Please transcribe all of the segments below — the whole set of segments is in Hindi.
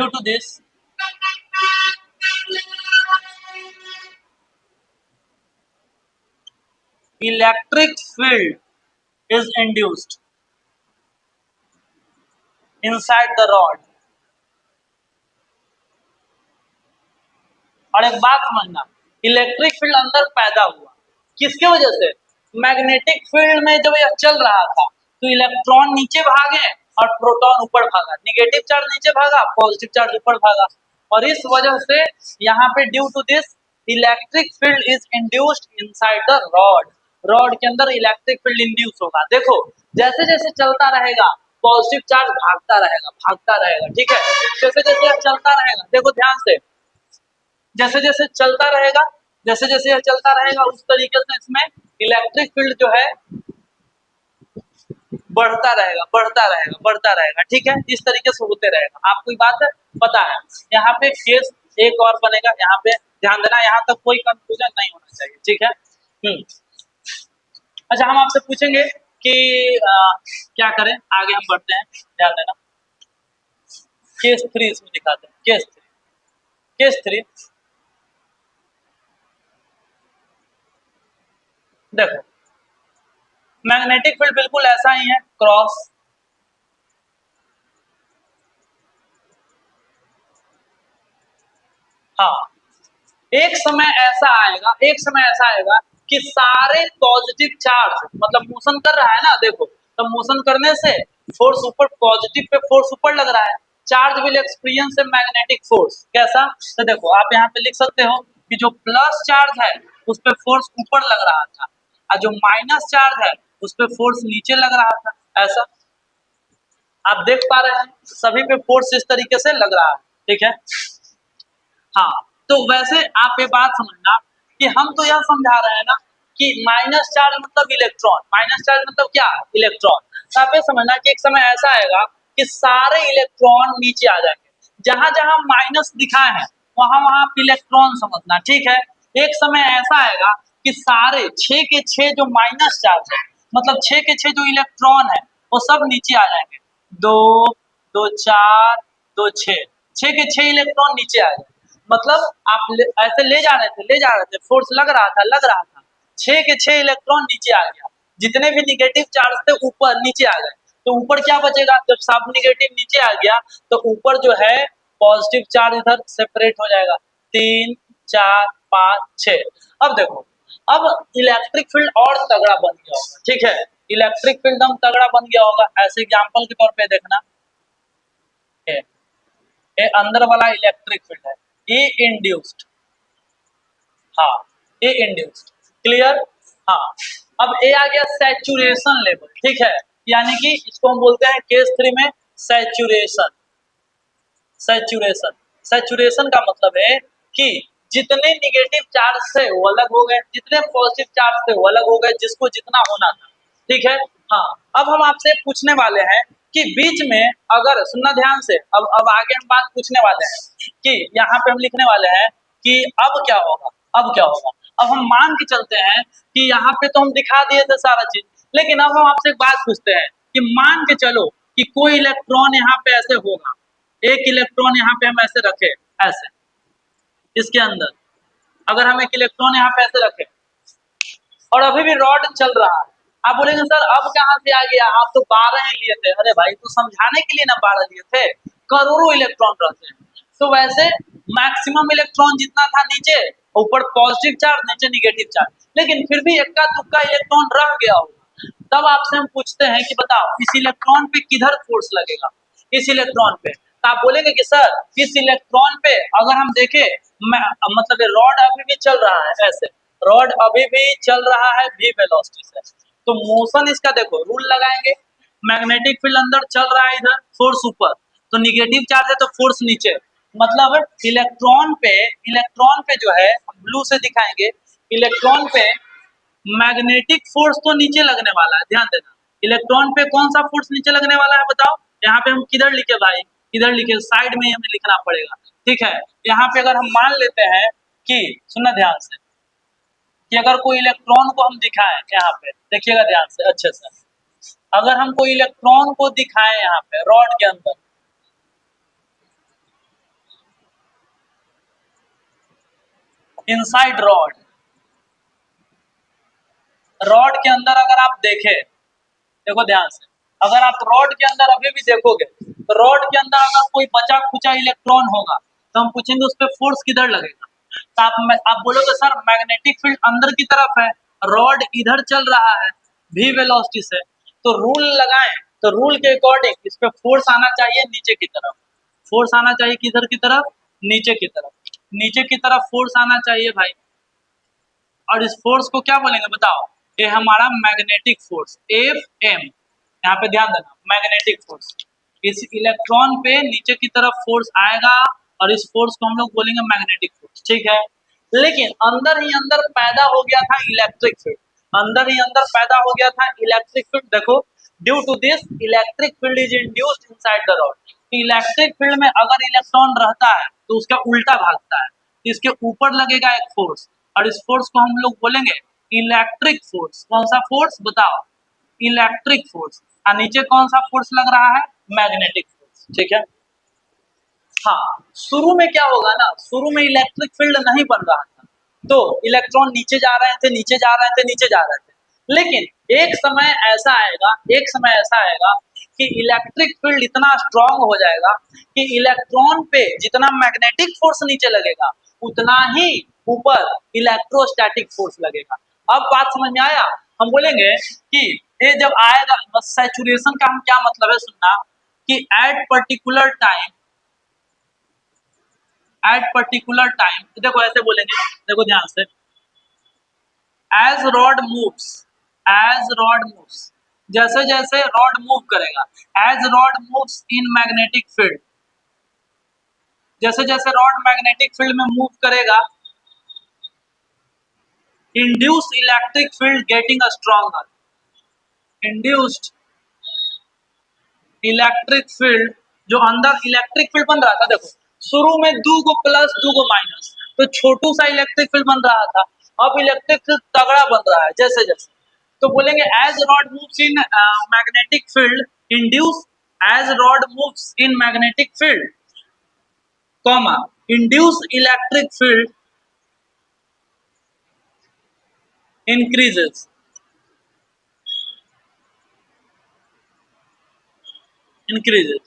Due to this, electric field is induced inside the rod. और एक बात समझना, इलेक्ट्रिक फील्ड अंदर पैदा हुआ किसके वजह से? मैग्नेटिक फील्ड में जब यह चल रहा था तो इलेक्ट्रॉन नीचे भागे और प्रोटॉन ऊपर भागा, निगेटिव चार्ज नीचे भागा, पॉजिटिव चार्ज ऊपर भागा, और इस वजह से यहाँ पे due to this electric field is induced inside the rod. Rod के अंदर इलेक्ट्रिक फील्ड इंड्यूस होगा। देखो जैसे जैसे चलता रहेगा पॉजिटिव चार्ज भागता रहेगा, ठीक है, जैसे जैसे चलता रहेगा, देखो ध्यान से, जैसे जैसे चलता रहेगा, जैसे जैसे यह चलता रहेगा उस तरीके से इसमें इलेक्ट्रिक फील्ड जो है बढ़ता रहेगा, ठीक है, इस तरीके से होते रहेगा। आपको ये बात पता है? यहाँ पे केस एक और बनेगा, यहाँ पे ध्यान देना, यहाँ तक कोई कंफ्यूजन नहीं होना चाहिए, ठीक है। अच्छा, हम आपसे पूछेंगे कि क्या करें, आगे हम बढ़ते हैं, ध्यान देना। केस 3 इसमें दिखाते हैं, केस थ्री देखो, मैग्नेटिक फील्ड बिल्कुल ऐसा ही है, क्रॉस, हाँ, एक समय ऐसा आएगा कि सारे पॉजिटिव चार्ज, मतलब मोशन कर रहा है ना, देखो, तो मोशन करने से फोर्स ऊपर, पॉजिटिव पे फोर्स ऊपर लग रहा है, charge will experience a magnetic force. कैसा? तो देखो आप यहाँ पे लिख सकते हो कि जो प्लस चार्ज है उस पे फोर्स ऊपर लग रहा था, और जो माइनस चार्ज है उस पे फोर्स नीचे लग रहा था। ऐसा आप देख पा रहे हैं, सभी पे फोर्स इस तरीके से लग रहा है, ठीक है। हाँ, तो वैसे आप ये बात समझना कि हम तो यह समझा रहे हैं ना कि माइनस चार्ज मतलब इलेक्ट्रॉन, माइनस चार्ज मतलब क्या? इलेक्ट्रॉन। तो आप ये समझना कि एक समय ऐसा आएगा कि सारे इलेक्ट्रॉन नीचे आ जाएंगे, जहां जहां माइनस दिखाए हैं वहां वहां आप इलेक्ट्रॉन समझना, ठीक है। एक समय ऐसा आएगा कि सारे 6 के 6 जो माइनस चार्ज है, मतलब 6 के 6 जो इलेक्ट्रॉन है वो सब नीचे आ जाएंगे, दो, दो चार, दो छः, 6 के 6 इलेक्ट्रॉन नीचे आ गए। मतलब आप ऐसे ले जा रहे थे, फोर्स लग रहा था, 6 के 6 इलेक्ट्रॉन नीचे आ गया, जितने भी निगेटिव चार्ज थे ऊपर नीचे आ गए, तो ऊपर क्या बचेगा? जब सब निगेटिव नीचे आ गया तो ऊपर जो है पॉजिटिव चार्ज इधर सेपरेट हो जाएगा, 3, 4, 5, 6। अब देखो, अब इलेक्ट्रिक फील्ड और तगड़ा बन गया होगा, ठीक है, इलेक्ट्रिक फील्ड एकदम तगड़ा बन गया होगा। ऐसे एग्जाम्पल के तौर पे देखना, ये अंदर वाला इलेक्ट्रिक फील्ड है, ये इंड्यूस्ड, हाँ, ये इंड्यूस्ड, क्लियर। हाँ, अब ए आ गया सैचुरेशन लेवल, ठीक है, यानी कि इसको हम बोलते हैं केस 3 में सैचुरेशन। सैचुरेशन का मतलब है कि जितने निगेटिव चार्ज थे वो अलग हो गए, जितने पॉजिटिव चार्ज थे वो अलग हो गए, जिसको जितना होना था, ठीक है। हाँ, अब हम आपसे पूछने वाले हैं कि बीच में, अगर सुनना ध्यान से, अब आगे हम बात पूछने वाले हैं कि यहाँ पे हम लिखने वाले हैं कि अब क्या होगा, अब क्या होगा। अब हम मान के चलते हैं कि यहाँ पे तो हम दिखा दिए थे सारा चीज, लेकिन अब हम आपसे एक बात पूछते हैं कि मान के चलो कि कोई इलेक्ट्रॉन यहाँ पे ऐसे होगा, एक इलेक्ट्रॉन यहाँ पे हम ऐसे रखे, ऐसे इसके अंदर, अगर हम एक इलेक्ट्रॉन यहाँ पे ऐसे रखे और अभी भी रॉड चल रहा है, आप बोलेंगे सर अब कहाँ से आ गया, आप तो 12 ही लिए थे। अरे भाई, तो समझाने के लिए ना 12 लिए थे, करोड़ों इलेक्ट्रॉन रहते हैं। तो वैसे मैक्सिमम इलेक्ट्रॉन जितना था नीचे, ऊपर पॉजिटिव चार्ज, नीचे निगेटिव चार्ज, लेकिन फिर भी इक्का दुक्का इलेक्ट्रॉन रह गया होगा। तब आपसे हम पूछते हैं कि बताओ इस इलेक्ट्रॉन पे किधर फोर्स लगेगा, इस इलेक्ट्रॉन पे। तो आप बोलेंगे कि सर इस इलेक्ट्रॉन पे अगर हम देखें, मतलब रॉड अभी भी चल रहा है, ऐसे रॉड अभी भी चल रहा है v वेलोसिटी से, तो मोशन इसका देखो, रूल लगाएंगे, मैग्नेटिक फील्ड अंदर चल रहा है, इधर फोर्स ऊपर, तो निगेटिव चार्ज है तो फोर्स नीचे, मतलब इलेक्ट्रॉन पे जो है हम ब्लू से दिखाएंगे, इलेक्ट्रॉन पे मैग्नेटिक फोर्स तो नीचे लगने वाला है, ध्यान देना, इलेक्ट्रॉन पे कौन सा फोर्स नीचे लगने वाला है बताओ। यहाँ पे हम किधर लिखे भाई, किधर लिखे, साइड में ही हमें लिखना पड़ेगा, ठीक है। यहाँ पे अगर हम मान लेते हैं कि, सुनना ध्यान से, कि अगर कोई इलेक्ट्रॉन को हम दिखाएं, यहाँ पे देखिएगा ध्यान से अच्छे से, अगर हम कोई इलेक्ट्रॉन को दिखाएं यहाँ पे रॉड के अंदर, इनसाइड रॉड, रॉड के अंदर अगर आप देखें, देखो ध्यान से, अगर आप रॉड के अंदर अभी भी देखोगे तो रॉड के अंदर अगर कोई बचा खुचा इलेक्ट्रॉन होगा तो हम पूछेंगे उस पर फोर्स किधर लगेगा, तो आप बोलोगे सर मैग्नेटिक फील्ड अंदर की तरफ है, रॉड इधर चल रहा है v वेलोसिटी से, तो रूल लगाएं, तो रूल के अकॉर्डिंग इस पे फोर्स आना चाहिए नीचे की तरफ, फोर्स आना चाहिए किधर की तरफ, नीचे की तरफ, नीचे की तरफ फोर्स आना चाहिए भाई। और इस फोर्स को क्या बोलेंगे बताओ, ये हमारा मैग्नेटिक फोर्स एफ एम, यहाँ पे ध्यान देना मैग्नेटिक फोर्स, इस इलेक्ट्रॉन पे नीचे की तरफ फोर्स आएगा और इस फोर्स को हम लोग बोलेंगे मैग्नेटिक फोर्स, ठीक है। लेकिन अंदर ही अंदर पैदा हो गया था इलेक्ट्रिक फील्ड, अंदर ही अंदर पैदा हो गया था इलेक्ट्रिक फील्ड, देखो due to this electric field is induced inside the rod, electric field में अगर इलेक्ट्रॉन रहता है तो उसका उल्टा भागता है, इसके ऊपर लगेगा एक फोर्स और इस फोर्स को हम लोग बोलेंगे इलेक्ट्रिक फोर्स, कौन सा फोर्स बताओ, इलेक्ट्रिक फोर्स, और नीचे कौन सा फोर्स लग रहा है, मैग्नेटिक फोर्स, ठीक है। हाँ, शुरू में क्या होगा ना, शुरू में इलेक्ट्रिक फील्ड नहीं बन रहा था, तो इलेक्ट्रॉन नीचे जा रहे थे, नीचे जा रहे थे, नीचे जा रहे थे, लेकिन एक समय ऐसा आएगा, एक समय ऐसा आएगा कि इलेक्ट्रिक फील्ड इतना स्ट्रांग हो जाएगा कि इलेक्ट्रॉन पे जितना मैग्नेटिक फोर्स नीचे लगेगा उतना ही ऊपर इलेक्ट्रोस्टैटिक फोर्स लगेगा। अब बात समझ में आया, हम बोलेंगे कि ये जब आएगा, बस सैचुरेशन का हम क्या मतलब है सुनना, कि एट पर्टिकुलर टाइम, देखो ऐसे बोलेंगे, देखो ध्यान से, as rod moves, as rod moves, जैसे जैसे रॉड मूव करेगा, as rod moves in magnetic field, जैसे जैसे रॉड मैग्नेटिक फील्ड में मूव करेगा, induce electric field getting stronger, induced electric field, जो अंदर इलेक्ट्रिक फील्ड बन रहा था, देखो शुरू में दो गो प्लस दो गो माइनस, तो छोटू सा इलेक्ट्रिक फील्ड बन रहा था, अब इलेक्ट्रिक फील्ड तगड़ा बन रहा है जैसे जैसे, तो बोलेंगे as rod moves in magnetic field induce, as rod moves in magnetic field comma induce electric field increases, increases,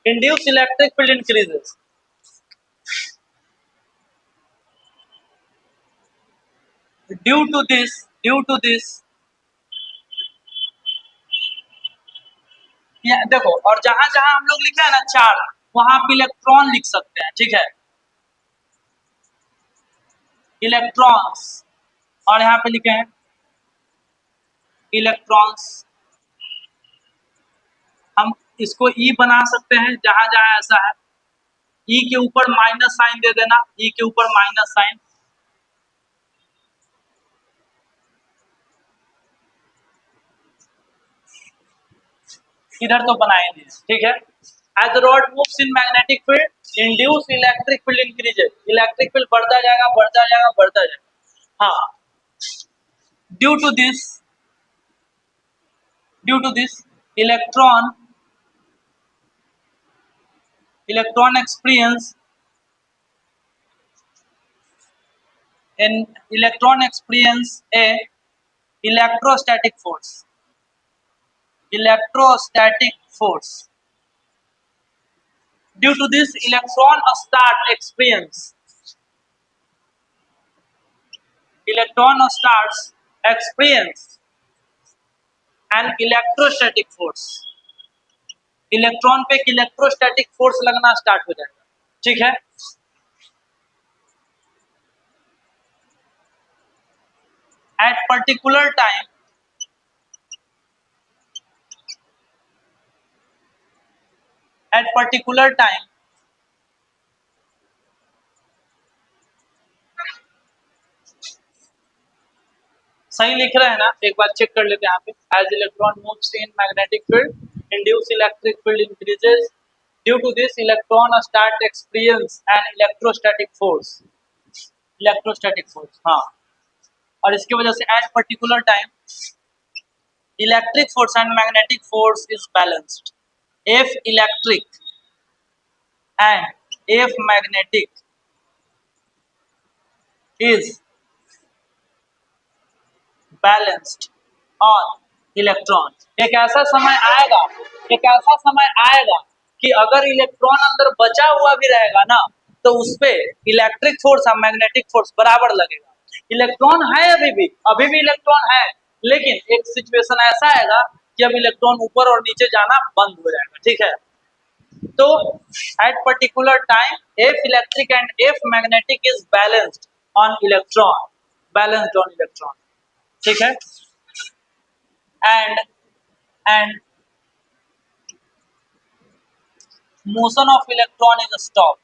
induced electric field increases, due to this ये देखो, और जहां जहां हम लोग लिखे हैं ना चार, वहां पे इलेक्ट्रॉन लिख सकते हैं, ठीक है, इलेक्ट्रॉन्स, और यहाँ पे लिखे हैं इलेक्ट्रॉन्स, हम इसको ई बना सकते हैं जहां जहां ऐसा है, ई के ऊपर माइनस साइन दे देना, ई के ऊपर माइनस साइन, इधर तो बनाए नहीं, ठीक है। As rod moves in magnetic field induce electric field increases, electric field बढ़ता जाएगा, बढ़ता जाएगा, बढ़ता जाएगा, हाँ, due to this, due to this electron, electron experience an electron experience a electrostatic force, electrostatic force, due to this electron starts experience an electrostatic force, electron पे एक इलेक्ट्रोस्टैटिक फोर्स लगना स्टार्ट हो जाएगा, ठीक है। Eight particular time, eight particular time सही लिख रहे हैं ना, एक बार चेक कर लेते हैं यहाँ पे, as electron moves in magnetic field induce electric field increases, due to this electron start experience an electrostatic force, electrostatic force, हाँ, और इसकी वजह से at particular time electric force and magnetic force is balanced, F electric and F magnetic is balanced on electrons। एक ऐसा समय आएगा, एक ऐसा समय आएगा कि अगर इलेक्ट्रॉन अंदर बचा हुआ भी रहेगा ना तो उस पे इलेक्ट्रिक फोर्स और मैग्नेटिक फोर्स बराबर लगेगा। इलेक्ट्रॉन है अभी भी इलेक्ट्रॉन है, लेकिन एक सिचुएशन ऐसा आएगा कि अब इलेक्ट्रॉन ऊपर और नीचे जाना बंद हो जाएगा, ठीक है। तो at particular time F electric and F magnetic is balanced on electron, ठीक है। and motion of electron is stopped।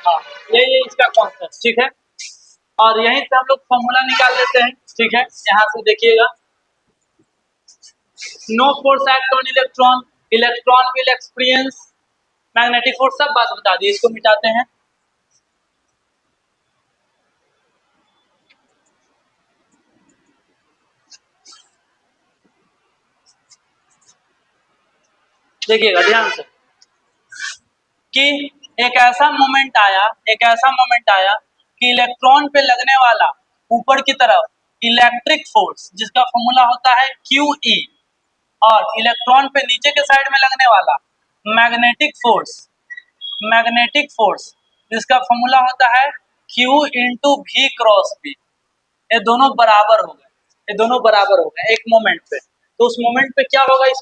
हाँ, ये इसका कॉन्सेप्ट, ठीक है। और यहीं से हम लोग फॉर्मूला निकाल लेते हैं, ठीक है। यहाँ से देखिएगा, no force act on electron, electron will experience magnetic force, सब बात बता दी। इसको मिटाते हैं, देखिएगा ध्यान से कि एक ऐसा मोमेंट आया कि इलेक्ट्रॉन पे लगने वाला ऊपर की तरफ इलेक्ट्रिक फोर्स जिसका फॉर्मूला होता है QE, और इलेक्ट्रॉन पे नीचे के साइड में लगने वाला मैग्नेटिक फोर्स जिसका फॉर्मूला होता है Q into V cross B, ये दोनों बराबर हो गए एक मोमेंट पे। तो उस मोमेंट पे क्या होगा, इस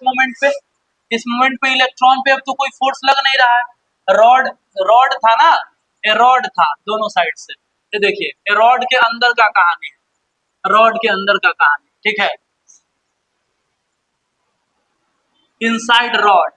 मोमेंट पे इलेक्ट्रॉन पे अब तो कोई फोर्स लग नहीं रहा है। रॉड था ना, ये रॉड था दोनों साइड से। ये देखिए, ये रॉड के अंदर का कहानी ठीक है। Inside rod